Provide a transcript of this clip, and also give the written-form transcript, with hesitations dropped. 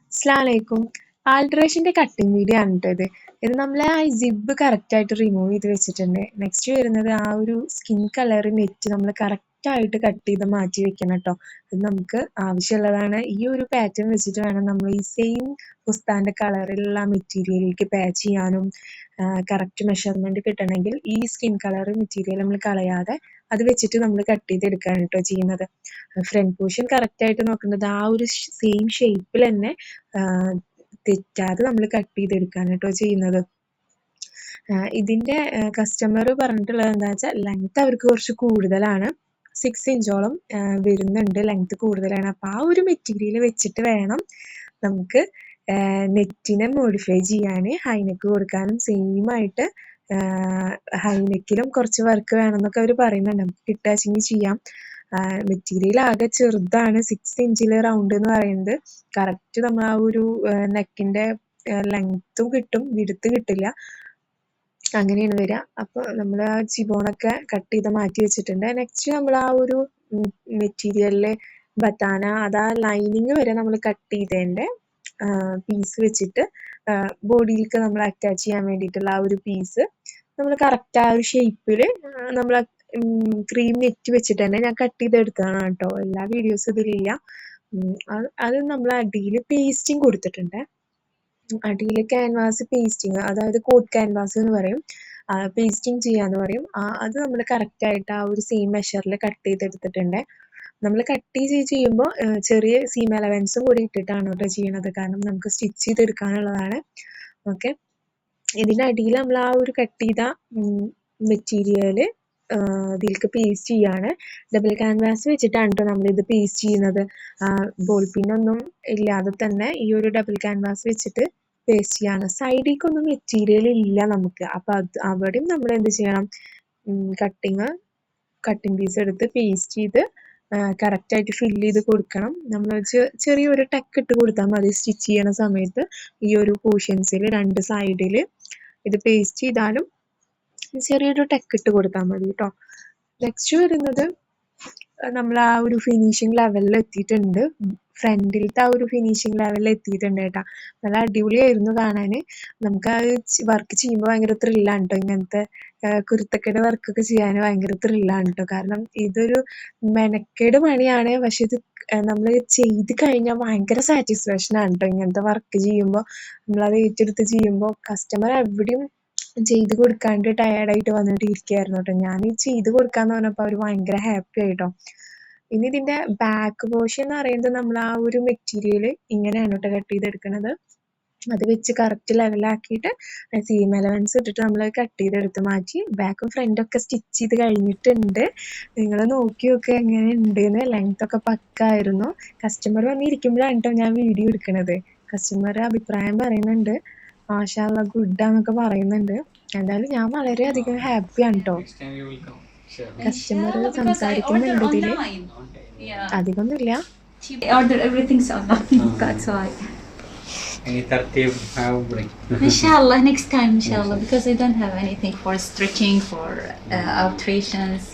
അസ്സലാമലൈക്കും. ആൾട്രേഷന്റെ cutting video ആണ് ട്ടോ ഇത്. ഇത് നമ്മള് ആ സിബ് കറക്റ്റ് ആയിട്ട് റിമൂവ് ചെയ്ത് വെച്ചിട്ടുണ്ട്. നെക്സ്റ്റ് വരുന്നത് ആ ഒരു സ്കിൻ കളർ നെറ്റ് നമ്മൾ കറക്റ്റ് ആയിട്ട് കട്ട് ചെയ്ത് മാറ്റി വെക്കണം ട്ടോ. ഇത് നമുക്ക് ആവശ്യമുള്ളതാണ്. ഈ ഒരു പാറ്റേൺ വെച്ചിട്ട് വേണം നമ്മൾ ഈ സെയിം ഫുസ്താന്റെ കളറിലുള്ള മെറ്റീരിയലിലേക്ക് പാച്ച് ചെയ്യാനും കറക്റ്റ് മെഷർമെന്റ് കിട്ടണമെങ്കിൽ ഈ സ്കിൻ കളർ മെറ്റീരിയൽ നമ്മൾ കളയാതെ അത് വെച്ചിട്ട് നമ്മൾ കട്ട് ചെയ്തെടുക്കുകയാണ് കേട്ടോ ചെയ്യുന്നത്. ഫ്രണ്ട് പോർഷൻ കറക്റ്റ് ആയിട്ട് നോക്കേണ്ടത് ആ ഒരു സെയിം ഷേപ്പിൽ തന്നെ തെറ്റാതെ നമ്മൾ കട്ട് ചെയ്തെടുക്കുകയാണ് കേട്ടോ ചെയ്യുന്നത്. ഇതിൻ്റെ കസ്റ്റമർ പറഞ്ഞിട്ടുള്ളത് എന്താ വെച്ചാൽ ലെങ്ത് അവർക്ക് കുറച്ച് കൂടുതലാണ്, 6 ഇഞ്ചോളം വരുന്നുണ്ട്, ലെങ്ത് കൂടുതലാണ്. അപ്പോൾ ആ ഒരു മെറ്റീരിയൽ വെച്ചിട്ട് വേണം നമുക്ക് നെറ്റിനെ മോഡിഫൈ ചെയ്യാൻ, ഹൈനെക്ക് കൊടുക്കാനും സെയിം ആയിട്ട് ഹൈനെക്കിലും കുറച്ച് വർക്ക് വേണമെന്നൊക്കെ അവർ പറയുന്നുണ്ട്. നമുക്ക് കിട്ടാച്ചെങ്കിൽ ചെയ്യാം. മെറ്റീരിയൽ ആകെ ചെറുതാണ്, 6 ഇഞ്ചിൽ റൗണ്ട് എന്ന് പറയുന്നത്. കറക്റ്റ് നമ്മൾ ആ ഒരു നെക്കിൻ്റെ ലെങ്ത്തും കിട്ടും, വിടുത്ത് കിട്ടില്ല, അങ്ങനെയാണ് വരിക. അപ്പോൾ നമ്മൾ ആ ജിബോണൊക്കെ കട്ട് ചെയ്ത് മാറ്റി വെച്ചിട്ടുണ്ട്. നെക്സ്റ്റ് നമ്മൾ ആ ഒരു മെറ്റീരിയലിൽ ബത്താന അതാ ലൈനിങ് വരെ നമ്മൾ കട്ട് ചെയ്തതിൻ്റെ പീസ് വെച്ചിട്ട് ബോഡിയിലേക്ക് നമ്മൾ അറ്റാച്ച് ചെയ്യാൻ വേണ്ടിയിട്ടുള്ള ആ ഒരു പീസ് നമ്മൾ കറക്റ്റ് ആ ഒരു ഷേപ്പിൽ നമ്മൾ ക്രീം നെറ്റ് വെച്ചിട്ട് തന്നെ ഞാൻ കട്ട് ചെയ്തെടുത്തതാണ് കേട്ടോ. എല്ലാ വീഡിയോസും ഇതിലില്ല. അത് നമ്മൾ അടിയിൽ പേസ്റ്റിങ് കൊടുത്തിട്ടുണ്ട്. അടിയിൽ ക്യാൻവാസ് പേസ്റ്റിങ്, അതായത് കോട്ട് ക്യാൻവാസ് എന്ന് പറയും, പേസ്റ്റിങ് ചെയ്യാന്ന് പറയും. അത് നമ്മൾ കറക്റ്റായിട്ട് ആ ഒരു സെയിം മെഷറിൽ കട്ട് ചെയ്തെടുത്തിട്ടുണ്ട്. നമ്മൾ കട്ട് ചെയ്യുമ്പോൾ ചെറിയ സീം അലവൻസും കൂടി ഇട്ടിട്ടാണ് കേട്ടോ ചെയ്യണത്, കാരണം നമുക്ക് സ്റ്റിച്ച് ചെയ്തെടുക്കാനുള്ളതാണ്. ഓക്കെ, ഇതിനടിയിൽ നമ്മൾ ആ ഒരു കട്ട് ചെയ്ത മെറ്റീരിയൽ ഇതിലേക്ക് പേസ്റ്റ് ചെയ്യാണ്. ഡബിൾ ക്യാൻവാസ് വെച്ചിട്ടാണ് കേട്ടോ നമ്മളിത് പേസ്റ്റ് ചെയ്യുന്നത്. ബോൾ പിന്നൊന്നും ഇല്ലാതെ തന്നെ ഈ ഒരു ഡബിൾ ക്യാൻവാസ് വെച്ചിട്ട് പേസ്റ്റ് ചെയ്യാണ്. സൈഡിലേക്കൊന്നും മെറ്റീരിയൽ ഇല്ല നമുക്ക്, അപ്പം അവിടെയും നമ്മൾ എന്ത് ചെയ്യണം, കട്ടിങ് പീസ് എടുത്ത് പേസ്റ്റ് ചെയ്ത് കറക്റ്റായിട്ട് ഫില്ല് ചെയ്ത് കൊടുക്കണം. നമ്മൾ ചെറിയൊരു ടക്ക് ഇട്ട് കൊടുത്താൽ മതി സ്റ്റിച്ച് ചെയ്യണ സമയത്ത്. ഈ ഒരു പോർഷൻസിൽ രണ്ട് സൈഡിൽ ഇത് പേസ്റ്റ് ചെയ്താലും ചെറിയൊരു ടക്ക് ഇട്ട് കൊടുത്താൽ മതി കേട്ടോ. നെക്സ്റ്റ് വരുന്നത് നമ്മൾ ആ ഒരു ഫിനിഷിങ് ലെവലിൽ എത്തിയിട്ടുണ്ട്. ഫ്രണ്ടിലത്തെ ആ ഒരു ഫിനിഷിങ് ലെവലിൽ എത്തിയിട്ടുണ്ട് കേട്ടോ. നല്ല അടിപൊളിയായിരുന്നു കാണാൻ. നമുക്ക് ആ വർക്ക് ചെയ്യുമ്പോൾ ഭയങ്കര ത്രില്ലാണ് കേട്ടോ. ഇങ്ങനത്തെ കുരുത്തക്കേട് വർക്കൊക്കെ ചെയ്യാൻ ഭയങ്കര ത്രില്ലാണ് കേട്ടോ. കാരണം ഇതൊരു മെനക്കേട് പണിയാണ്, പക്ഷെ ഇത് നമ്മൾ ചെയ്ത് കഴിഞ്ഞാൽ ഭയങ്കര സാറ്റിസ്ഫാക്ഷനാണ് കേട്ടോ. ഇങ്ങനത്തെ വർക്ക് ചെയ്യുമ്പോൾ, നമ്മളത് ഏറ്റെടുത്ത് ചെയ്യുമ്പോൾ കസ്റ്റമർ എവിടെയും ചെയ്ത് കൊടുക്കാണ്ട് ടയേർഡായിട്ട് വന്നിട്ട് ഇരിക്കുകയായിരുന്നു കേട്ടോ. ഞാൻ ചെയ്ത് കൊടുക്കാന്ന് പറഞ്ഞപ്പോൾ അവർ ഭയങ്കര ഹാപ്പി ആയിട്ടോ. ഇനി ഇതിൻ്റെ ബാക്ക് പോർഷൻ എന്ന് പറയുന്നത് നമ്മൾ ആ ഒരു മെറ്റീരിയൽ ഇങ്ങനെയാണ് കേട്ടോ കട്ട് ചെയ്തെടുക്കുന്നത്. അത് വെച്ച് കറക്റ്റ് ലെവലാക്കിയിട്ട് സീം എലവൻസ് ഇട്ടിട്ട് നമ്മൾ കട്ട് ചെയ്തെടുത്ത് മാറ്റി. ബാക്കും ഫ്രണ്ടൊക്കെ സ്റ്റിച്ച് ചെയ്ത് കഴിഞ്ഞിട്ടുണ്ട്. നിങ്ങൾ നോക്കി നോക്കുക എങ്ങനെ ഉണ്ടെന്ന്. ലെങ്ത് ഒക്കെ പക്കായിരുന്നു. കസ്റ്റമർ വന്നിരിക്കുമ്പോഴാണ് കേട്ടോ ഞാൻ വീഡിയോ എടുക്കുന്നത്. കസ്റ്റമർ അഭിപ്രായം പറയുന്നുണ്ട്, മാഷാ അല്ലാ ഗുഡാന്നൊക്കെ പറയുന്നുണ്ട്. എന്തായാലും ഞാൻ വളരെയധികം ഹാപ്പിയാണ് കേട്ടോ. കസ്റ്റമർ സംസാരിക്കുന്നുണ്ട് ഇതില്, അധികമൊന്നുമില്ല. order everything's online. That's why. Any tartib bring. Inshallah, next time, inshallah, because I don't have anything for stretching, for alterations.